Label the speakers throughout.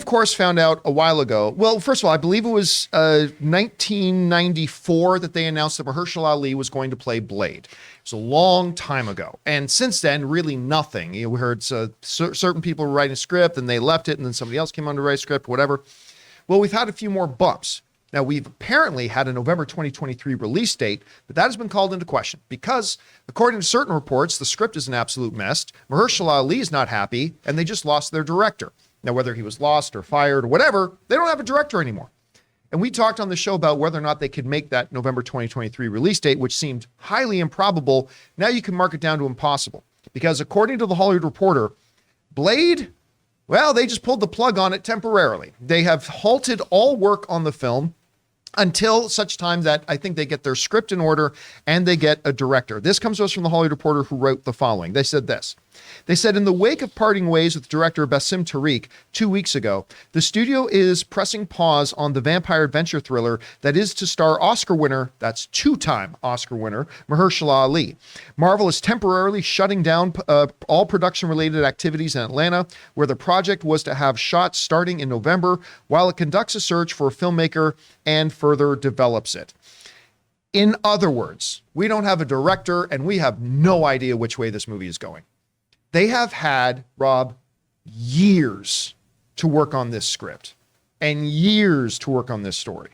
Speaker 1: course, found out a while ago. Well, first of all, I believe it was 1994 that they announced that Mahershala Ali was going to play Blade. It was a long time ago. And since then, really nothing. We heard certain people were writing a script, and they left it, and then somebody else came on to write a script, whatever. Well, we've had a few more bumps. Now, we've apparently had a November 2023 release date, but that has been called into question because, according to certain reports, the script is an absolute mess. Mahershala Ali is not happy, and they just lost their director. Now, whether he was lost or fired or whatever, they don't have a director anymore. And we talked on the show about whether or not they could make that November 2023 release date, which seemed highly improbable. Now you can mark it down to impossible because, according to the Hollywood Reporter, Blade, well, they just pulled the plug on it temporarily. They have halted all work on the film until such time that I think they get their script in order and they get a director. This comes to us from the Hollywood Reporter, who wrote the following. They said this. They said, in the wake of parting ways with director Bassem Tariq 2 weeks ago, the studio is pressing pause on the vampire adventure thriller that is to star Oscar winner, that's two-time Oscar winner, Mahershala Ali. Marvel is temporarily shutting down all production-related activities in Atlanta, where the project was to have shots starting in November, while it conducts a search for a filmmaker and further develops it. In other words, we don't have a director and we have no idea which way this movie is going. They have had, Rob, years to work on this script and years to work on this story.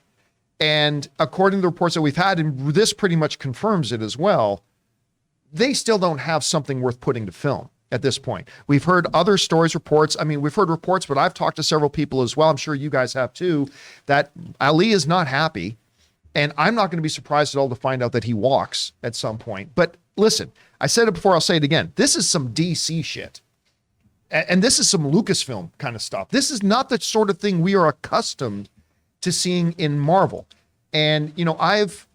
Speaker 1: And according to the reports that we've had, and this pretty much confirms it as well, they still don't have something worth putting to film at this point. We've heard other stories, reports. I mean, we've heard reports, but I've talked to several people as well, I'm sure you guys have too, that Ali is not happy. And I'm not going to be surprised at all to find out that he walks at some point. But listen, I said it before, I'll say it again. This is some DC shit. And this is some Lucasfilm kind of stuff. This is not the sort of thing we are accustomed to seeing in Marvel. And, you know, I've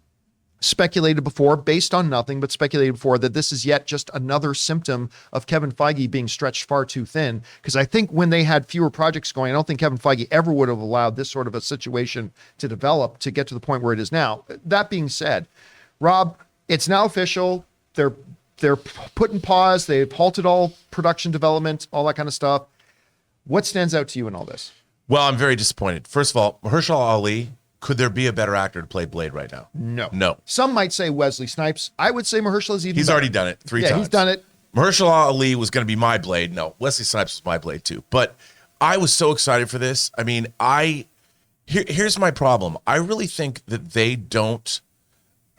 Speaker 1: speculated before, based on nothing, but speculated before, that this is yet just another symptom of Kevin Feige being stretched far too thin. Because I think when they had fewer projects going, I don't think Kevin Feige ever would have allowed this sort of a situation to develop to get to the point where it is now. That being said, Rob, it's now official. They're put in pause. They've halted all production development, all that kind of stuff. What stands out to you in all this?
Speaker 2: Well, I'm very disappointed. First of all, Mahershala Ali, could there be a better actor to play Blade right now? No. Some
Speaker 1: might say Wesley Snipes. I would say Mahershala's even better.
Speaker 2: Already done it three times.
Speaker 1: Yeah, he's done it.
Speaker 2: Mahershala Ali was going to be my Blade. No, Wesley Snipes was my Blade too. But I was so excited for this. I mean, here's my problem. I really think that they don't,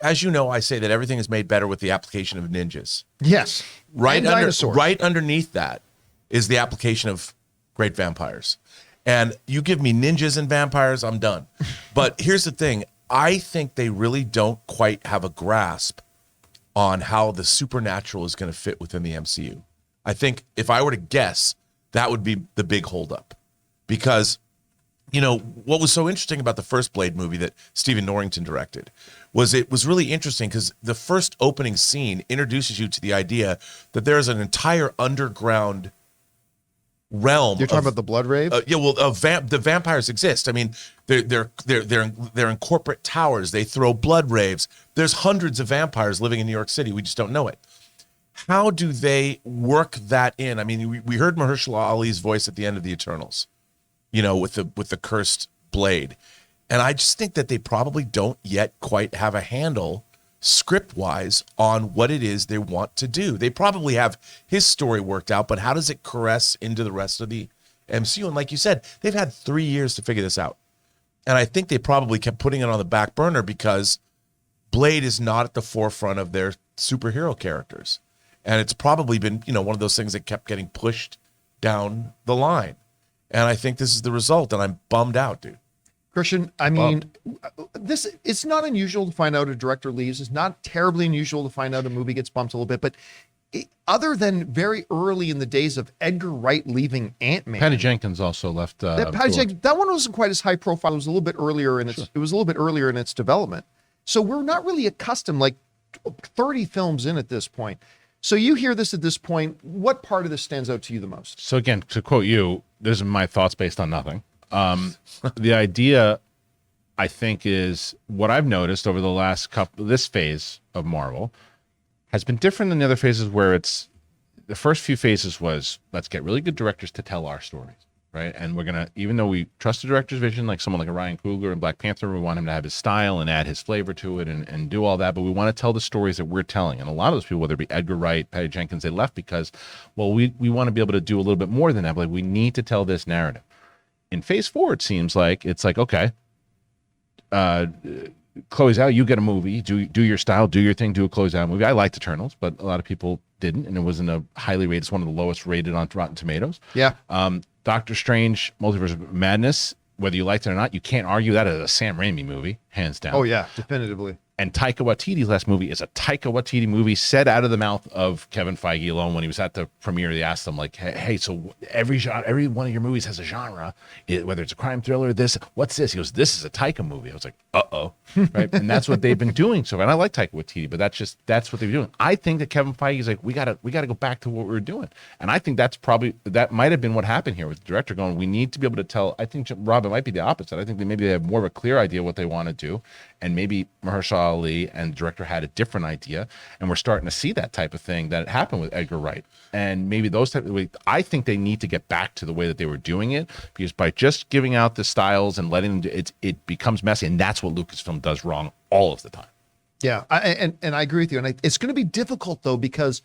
Speaker 2: as you know, I say that everything is made better with the application of ninjas.
Speaker 1: Yes.
Speaker 2: Right underneath that is the application of great vampires. And you give me ninjas and vampires, I'm done. But here's the thing. I think they really don't quite have a grasp on how the supernatural is going to fit within the MCU. I think if I were to guess, that would be the big holdup. Because, you know, what was so interesting about the first Blade movie that Stephen Norrington directed was it was really interesting because the first opening scene introduces you to the idea that there is an entire underground realm.
Speaker 1: You're talking about the blood rave?
Speaker 2: The vampires exist. I mean, they're in corporate towers. They throw blood raves. There's hundreds of vampires living in New York City. We just don't know it. How do they work that in? I mean, we heard Mahershala Ali's voice at the end of the Eternals, you know, with the cursed blade, and I just think that they probably don't yet quite have a handle script-wise on what it is they want to do. They probably have his story worked out, but how does it caress into the rest of the MCU? And like you said, they've had 3 years to figure this out. And I think they probably kept putting it on the back burner because Blade is not at the forefront of their superhero characters. And it's probably been, you know, one of those things that kept getting pushed down the line. And I think this is the result, and I'm bummed out, dude.
Speaker 1: Christian, I mean, it's not unusual to find out a director leaves. It's not terribly unusual to find out a movie gets bumped a little bit. But other than very early in the days of Edgar Wright leaving Ant-Man,
Speaker 3: Patty Jenkins also left.
Speaker 1: That one wasn't quite as high profile. It was a little bit earlier in its development. So we're not really accustomed, like 30 films in at this point. So you hear this at this point. What part of this stands out to you the most?
Speaker 3: So again, to quote you, these are my thoughts based on nothing. The idea, I think, is what I've noticed over the last this phase of Marvel has been different than the other phases where the first few phases was, let's get really good directors to tell our stories. right? And we're gonna, even though we trust the director's vision, like someone like a Ryan Coogler in Black Panther, we want him to have his style and add his flavor to it and do all that. But we want to tell the stories that we're telling. And a lot of those people, whether it be Edgar Wright, Patty Jenkins, they left because, well, we want to be able to do a little bit more than that. But like, we need to tell this narrative. In Phase 4, it seems like it's like, okay, close out, you get a movie, do your style, do your thing, do a closeout movie. I liked Eternals, but a lot of people didn't, and it wasn't a highly rated. It's one of the lowest rated on Rotten Tomatoes.
Speaker 1: Yeah.
Speaker 3: Doctor Strange, Multiverse of Madness, whether you liked it or not, you can't argue that as a Sam Raimi movie, hands down.
Speaker 1: Oh yeah, definitively.
Speaker 3: And Taika Waititi's last movie is a Taika Waititi movie said out of the mouth of Kevin Feige alone when he was at the premiere. They asked him like, hey, so every one of your movies has a genre, whether it's a crime thriller, what's this? He goes, this is a Taika movie. I was like, uh-oh, right? And that's what they've been doing. So, and I like Taika Waititi, but that's what they're doing. I think that Kevin Feige's like, we gotta go back to what we were doing. And I think that might have been what happened here with the director going, we need to be able to tell. I think, Rob, it might be the opposite. I think they have more of a clear idea what they want to do. And maybe Mahershala Ali and the director had a different idea, and we're starting to see that type of thing that happened with Edgar Wright. And maybe those type of, I think they need to get back to the way that they were doing it, because by just giving out the styles and letting them, it becomes messy, and that's what Lucasfilm does wrong all of the time.
Speaker 1: Yeah, and I agree with you. And it's going to be difficult though, because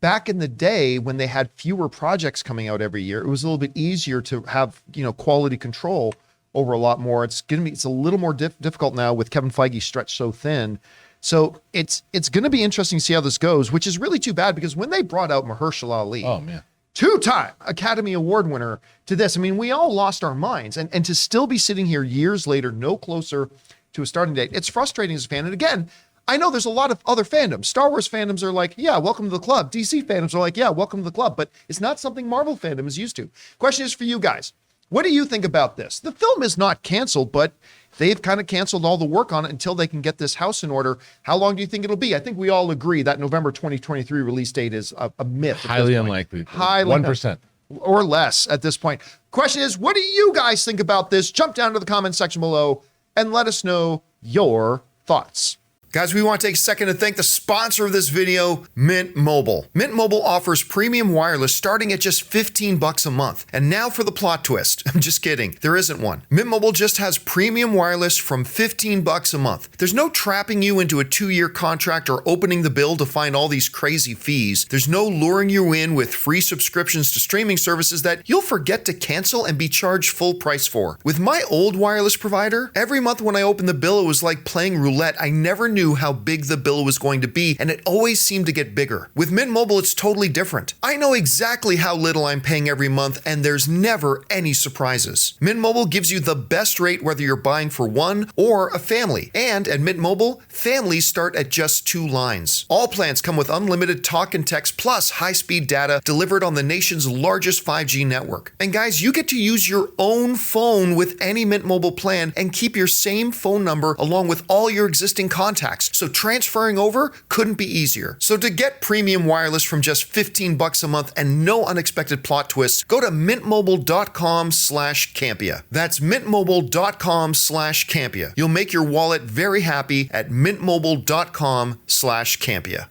Speaker 1: back in the day when they had fewer projects coming out every year, it was a little bit easier to have quality control over a lot more. It's a little more difficult now with Kevin Feige stretched so thin. So it's going to be interesting to see how this goes, which is really too bad, because when they brought out Mahershala Ali,
Speaker 3: oh man,
Speaker 1: 2-time Academy Award winner, to this, I mean, we all lost our minds, and to still be sitting here years later, no closer to a starting date, it's frustrating as a fan. And again, I know there's a lot of other fandoms. Star Wars fandoms are like, yeah, welcome to the club. DC fandoms are like, yeah, welcome to the club. But it's not something Marvel fandom is used to. Question is for you guys. What do you think about this? The film is not canceled, but they've kind of canceled all the work on it until they can get this house in order. How long do you think it'll be? I think we all agree that November 2023 release date is a myth.
Speaker 3: Highly unlikely.
Speaker 1: Highly
Speaker 3: 1%.
Speaker 1: Or less at this point. Question is, what do you guys think about this? Jump down to the comment section below and let us know your thoughts. Guys, we want to take a second to thank the sponsor of this video, Mint Mobile. Mint Mobile offers premium wireless starting at just $15 a month. And now for the plot twist. I'm just kidding. There isn't one. Mint Mobile just has premium wireless from $15 a month. There's no trapping you into a 2-year contract or opening the bill to find all these crazy fees. There's no luring you in with free subscriptions to streaming services that you'll forget to cancel and be charged full price for. With my old wireless provider, every month when I opened the bill, it was like playing roulette. I never knew how big the bill was going to be, and it always seemed to get bigger. With Mint Mobile, it's totally different. I know exactly how little I'm paying every month, and there's never any surprises. Mint Mobile gives you the best rate whether you're buying for one or a family. And at Mint Mobile, families start at just 2 lines. All plans come with unlimited talk and text plus high-speed data delivered on the nation's largest 5G network. And guys, you get to use your own phone with any Mint Mobile plan and keep your same phone number along with all your existing contacts. So transferring over couldn't be easier. So to get premium wireless from just $15 a month and no unexpected plot twists, go to mintmobile.com/Campea. That's mintmobile.com/Campea. You'll make your wallet very happy at mintmobile.com/Campea.